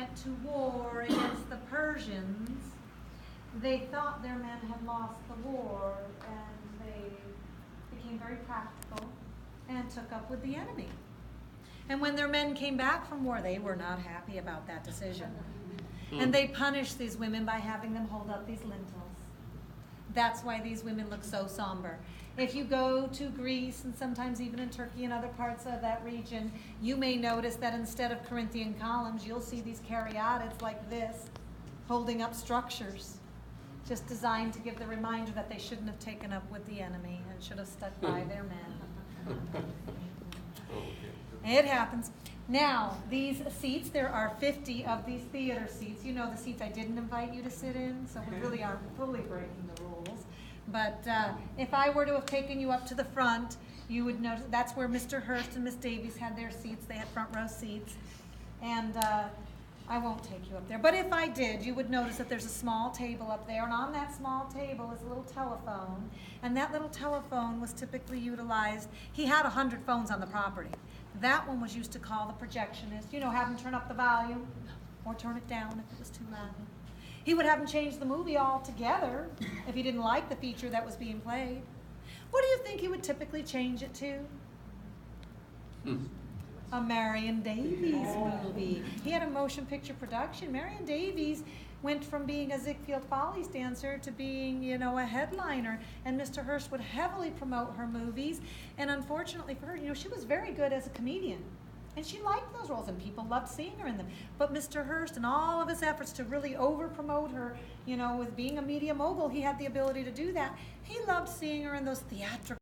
went to war against the Persians, they thought their men had lost the war, and they became very practical and took up with the enemy. And when their men came back from war, they were not happy about that decision. And they punished these women by having them hold up these lintels. That's why these women look so somber. If you go to Greece, and sometimes even in Turkey and other parts of that region, you may notice that instead of Corinthian columns, you'll see these caryatids like this, holding up structures, just designed to give the reminder that they shouldn't have taken up with the enemy and should have stuck by their men. It happens. Now, these seats, there are 50 of these theater seats. You know the seats I didn't invite you to sit in, so we really aren't fully breaking the rules. But if I were to have taken you up to the front, you would notice that's where Mr. Hearst and Miss Davies had their seats. They had front row seats. And I won't take you up there. But if I did, you would notice that there's a small table up there, and on that small table is a little telephone. And that little telephone was typically utilized. He had 100 phones on the property. That one was used to call the projectionist, you know, have him turn up the volume or turn it down if it was too loud. He would have him change the movie altogether if he didn't like the feature that was being played. What do you think he would typically change it to? A Marion Davies movie. He had a motion picture production. Marion Davies went from being a Ziegfeld Follies dancer to being, you know, a headliner. And Mr. Hearst would heavily promote her movies. And unfortunately for her, you know, she was very good as a comedian. And she liked those roles, and people loved seeing her in them. But Mr. Hearst, and all of his efforts to really over-promote her, you know, with being a media mogul, he had the ability to do that. He loved seeing her in those theatrical